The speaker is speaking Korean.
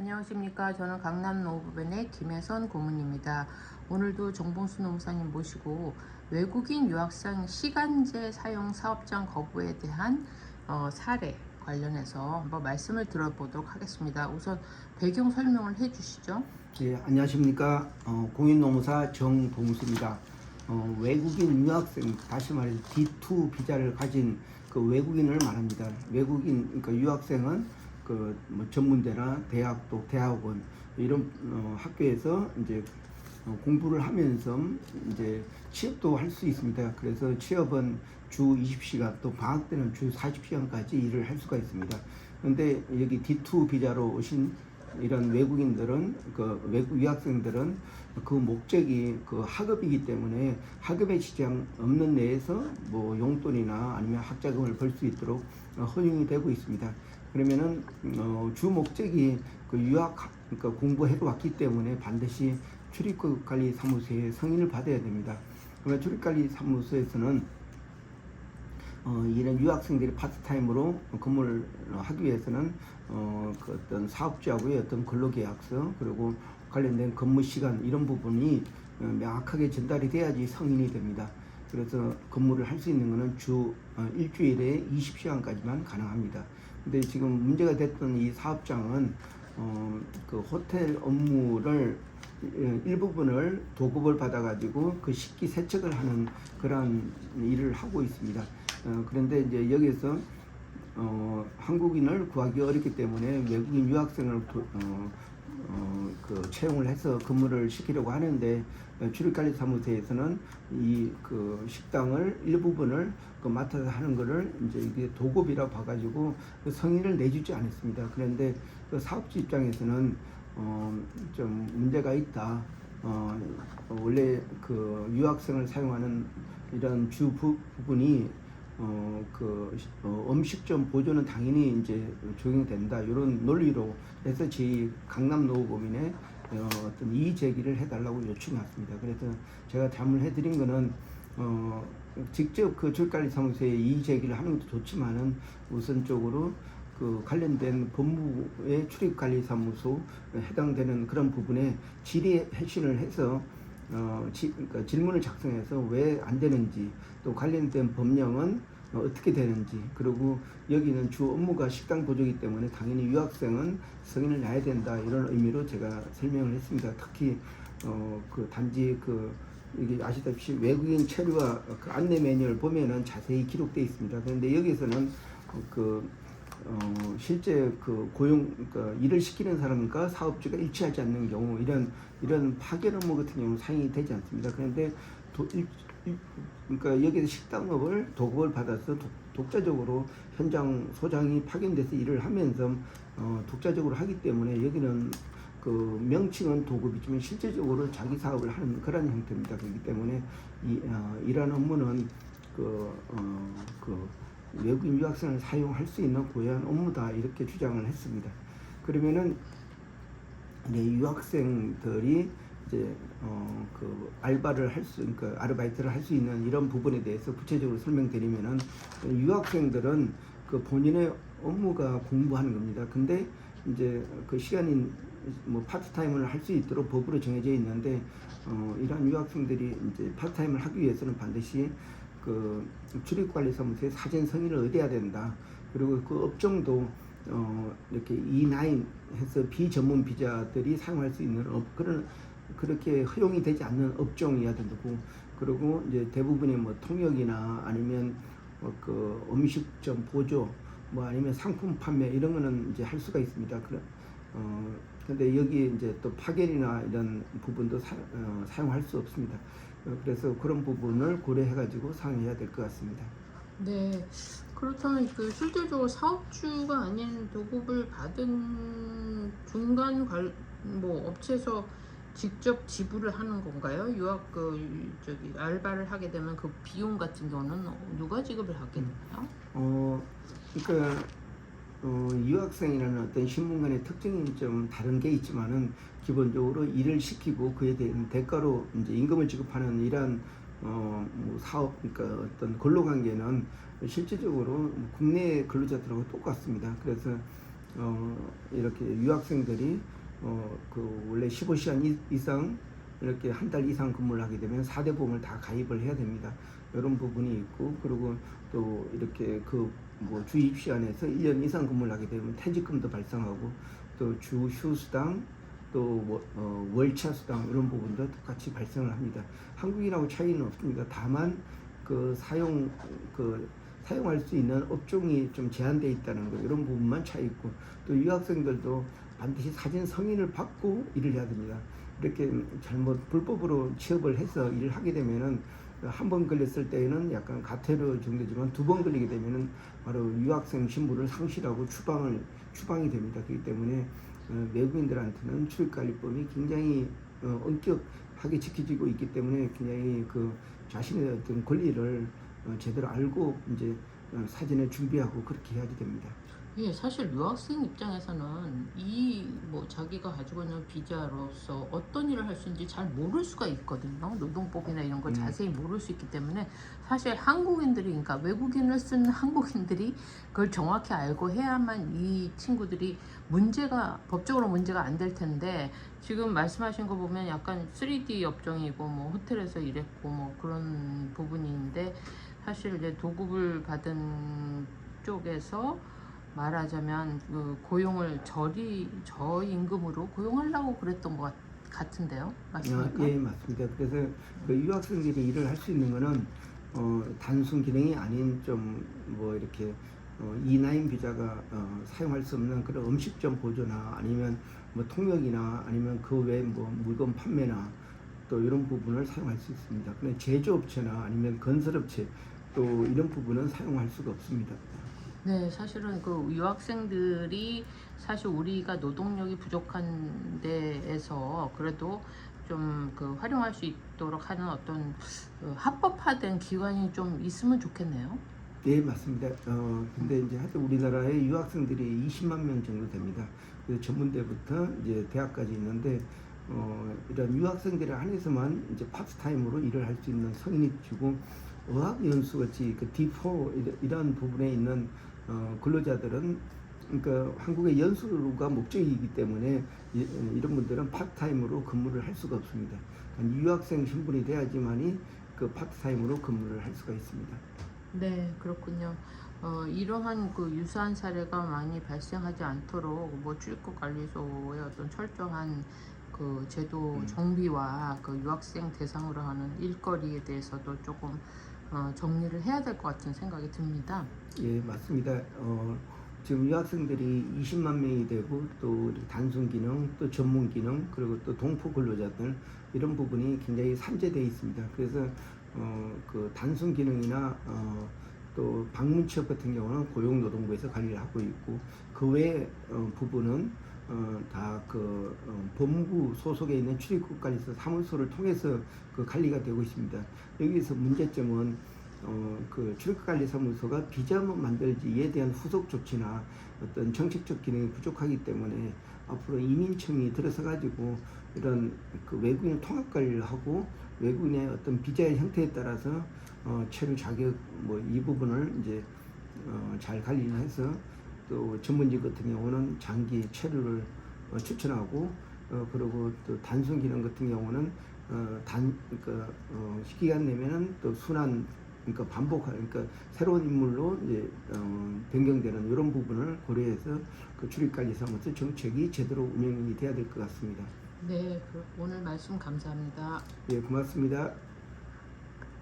안녕하십니까. 저는 강남 노부변의 김혜선 고문입니다. 오늘도 정봉수 노무사님 모시고 외국인 유학생 시간제 사용 사업장 거부에 대한 사례 관련해서 한번 말씀을 들어보도록 하겠습니다. 우선 배경 설명을 해주시죠. 예, 안녕하십니까. 공인노무사 정봉수입니다. 외국인 유학생, 다시 말해서 D2 비자를 가진 그 외국인을 말합니다. 외국인, 그러니까 유학생은 뭐 전문대나 대학도, 대학원 이런 학교에서 이제 공부를 하면서 이제 취업도 할 수 있습니다. 그래서 취업은 주 20시간 또 방학 때는 주 40시간까지 일을 할 수가 있습니다. 그런데 여기 D2 비자로 오신 이런 외국인들은 외국 유학생들은 그 목적이 학업이기 때문에 학업에 지장 없는 내에서 뭐 용돈이나 아니면 학자금을 벌 수 있도록 허용이 되고 있습니다. 그러면은 주 목적이 그러니까 공부해도 왔기 때문에 반드시 출입국관리사무소에 승인을 받아야 됩니다. 그러나 출입관리사무소에서는 이런 유학생들이 파트타임으로 근무를 하기 위해서는 그 어떤 사업주하고의 어떤 근로계약서 그리고 관련된 근무 시간 이런 부분이 명확하게 전달이 돼야지 승인이 됩니다. 그래서 근무를 할 수 있는 것은 주 일주일에 20시간까지만 가능합니다. 근데 지금 문제가 됐던 이 사업장은 그 호텔 업무를 일부분을 도급을 받아가지고 그 식기 세척을 하는 그런 일을 하고 있습니다. 그런데 이제 여기서 한국인을 구하기 어렵기 때문에 외국인 유학생을 채용을 해서 근무를 시키려고 하는데 출입관리사무소에서는 이 식당을 일부분을 맡아서 하는 거를 이제 이게 도급이라고 봐가지고 승인을 내주지 않았습니다. 그런데 사업주 입장에서는 좀 문제가 있다. 원래 유학생을 사용하는 이런 주 부분이 음식점 보조는 당연히 이제 적용된다. 이런 논리로 해서 저희 강남 노후법인에 어떤 이의 제기를 해달라고 요청이 왔습니다. 그래서 제가 답을 해드린 거는 직접 출입관리사무소에 이의 제기를 하는 것도 좋지만은 우선적으로 관련된 법무부의 출입관리사무소 해당되는 그런 부분에 질의 회신을 해서 그러니까 질문을 작성해서 왜 안 되는지 또 관련된 법령은 어떻게 되는지 그리고 여기는 주 업무가 식당 보조이기 때문에 당연히 유학생은 승인을 내야 된다 이런 의미로 제가 설명을 했습니다. 특히 단지 이게 아시다시피 외국인 체류와 안내 매뉴얼 보면은 자세히 기록되어 있습니다. 그런데 여기서는 실제 그러니까 일을 시키는 사람과 사업주가 일치하지 않는 경우 이런 파견 업무 같은 경우 사용이 되지 않습니다. 그런데 그러니까 여기서 식당업을 도급을 받아서 독자적으로 현장 소장이 파견돼서 일을 하면서 독자적으로 하기 때문에 여기는 명칭은 도급이지만 실제적으로 자기 사업을 하는 그런 형태입니다. 그렇기 때문에 이러한 업무는 외국인 유학생을 사용할 수 있는 고유한 업무다 이렇게 주장을 했습니다. 그러면은 이제 유학생들이 이제 알바를 그러니까 아르바이트를 할 수 있는 이런 부분에 대해서 구체적으로 설명드리면은 유학생들은 본인의 업무가 공부하는 겁니다. 근데 이제 시간이 뭐 파트타임을 할 수 있도록 법으로 정해져 있는데 이러한 유학생들이 이제 파트타임을 하기 위해서는 반드시 출입관리사무소에 사전 승인을 얻어야 된다. 그리고 업종도 이렇게 E9 해서 비전문 비자들이 사용할 수 있는 그렇게 허용이 되지 않는 업종이어야 된다고. 그리고 이제 대부분의 뭐 통역이나 아니면 음식점 보조 뭐 아니면 상품 판매 이런 거는 이제 할 수가 있습니다. 근데 여기 이제 또 파견이나 이런 부분도 사용할 수 없습니다. 그래서 그런 부분을 고려해가지고 상의해야 될 것 같습니다. 네, 그렇다면 실질적으로 사업주가 아닌 도급을 받은 중간 업체에서 직접 지불을 하는 건가요? 유학 알바를 하게 되면 그 비용 같은 경우는 누가 지급을 하게 되나요? 그러니까 유학생이라는 어떤 신분간의 특징이 좀 다른 게 있지만은 기본적으로 일을 시키고 그에 대한 대가로 이제 임금을 지급하는 이러한 사업, 그러니까 어떤 근로관계는 실질적으로 국내 근로자들하고 똑같습니다. 그래서 이렇게 유학생들이 그 원래 15시간 이상 이렇게 한 달 이상 근무를 하게 되면 4대 보험을 다 가입을 해야 됩니다. 이런 부분이 있고, 그리고 또 이렇게 그 뭐 주 입시안에서 1년 이상 근무를 하게 되면 퇴직금도 발생하고, 또 주 휴수당, 또 월차 수당 이런 부분도 똑같이 발생을 합니다. 한국인하고 차이는 없습니다. 다만 그 사용할 수 있는 업종이 좀 제한되어 있다는 거, 이런 부분만 차이 있고, 또 유학생들도 반드시 사진 승인을 받고 일을 해야 됩니다. 이렇게 잘못 불법으로 취업을 해서 일을 하게 되면은 한 번 걸렸을 때에는 약간 가태료 정도지만 두 번 걸리게 되면은 바로 유학생 신분을 상실하고 추방이 됩니다. 그렇기 때문에 외국인들한테는 출입관리법이 굉장히 엄격하게 지켜지고 있기 때문에 굉장히 그 자신의 어떤 권리를 제대로 알고 이제 사진을 준비하고 그렇게 해야지 됩니다. 예, 사실 유학생 입장에서는 이 뭐 자기가 가지고 있는 비자로서 어떤 일을 할 수 있는지 잘 모를 수가 있거든요. 노동법이나 이런 걸 자세히 모를 수 있기 때문에 사실 한국인들이, 그러니까 외국인을 쓰는 한국인들이 그걸 정확히 알고 해야만 이 친구들이 법적으로 문제가 안 될 텐데, 지금 말씀하신 거 보면 약간 3D 업종이고 뭐 호텔에서 일했고 뭐 그런 부분인데, 사실 이제 도급을 받은 쪽에서 말하자면 그 고용을 저임금으로 고용하려고 그랬던 것 같은데요, 맞습니까? 예, 맞습니다. 그래서 그 유학생들이 일을 할 수 있는 거는 단순 기능이 아닌 좀 뭐 이렇게 E9 비자가 사용할 수 없는 그런 음식점 보조나 아니면 뭐 통역이나 아니면 그 외 뭐 물건 판매나 또 이런 부분을 사용할 수 있습니다. 근데 제조업체나 아니면 건설업체 또 이런 부분은 사용할 수가 없습니다. 네, 사실은 그 유학생들이 사실 우리가 노동력이 부족한 데에서 그래도 좀 그 활용할 수 있도록 하는 어떤 합법화된 기관이 좀 있으면 좋겠네요. 네, 맞습니다. 근데 이제 하여튼 우리나라에 유학생들이 20만 명 정도 됩니다. 그래서 전문대부터 이제 대학까지 있는데, 이런 유학생들에 한해서만 이제 파트타임으로 일을 할 수 있는 성인이 주고, 어학연수 같이 그 D4 이런 부분에 있는 근로자들은, 그러니까 한국의 연수가 목적이기 때문에 이런 분들은 파트타임으로 근무를 할 수가 없습니다. 그러니까 유학생 신분이 돼야지만이 그 파트타임으로 근무를 할 수가 있습니다. 네, 그렇군요. 이러한 그 유사한 사례가 많이 발생하지 않도록 뭐 출입국관리소의 어떤 철저한 그 제도 정비와 그 유학생 대상으로 하는 일거리에 대해서도 조금 정리를 해야 될 것 같은 생각이 듭니다. 예, 맞습니다. 지금 유학생들이 20만 명이 되고, 또 단순 기능, 또 전문 기능, 그리고 또 동포 근로자들, 이런 부분이 굉장히 산재되어 있습니다. 그래서 그 단순 기능이나 또 방문 취업 같은 경우는 고용노동부에서 관리를 하고 있고, 그 외 부분은 다 그 법무부 소속에 있는 출입국관리소 사무소를 통해서 그 관리가 되고 있습니다. 여기서 문제점은 그 출입국관리사무소가 비자만 만들지에 대한 후속 조치나 어떤 정책적 기능이 부족하기 때문에 앞으로 이민청이 들어서 가지고 이런 그 외국인 통합 관리를 하고, 외국인의 어떤 비자의 형태에 따라서 체류 자격 뭐 이 부분을 이제 잘 관리를 해서, 또 전문직 같은 경우는 장기 체류를 추천하고, 그리고 또 단순 기능 같은 경우는 그러니까 기간 내면은 또 순환, 그러니까 그러니까 새로운 인물로 이제 변경되는 이런 부분을 고려해서 그 출입관리사무소 정책이 제대로 운영이 돼야 될 것 같습니다. 네, 오늘 말씀 감사합니다. 예, 고맙습니다.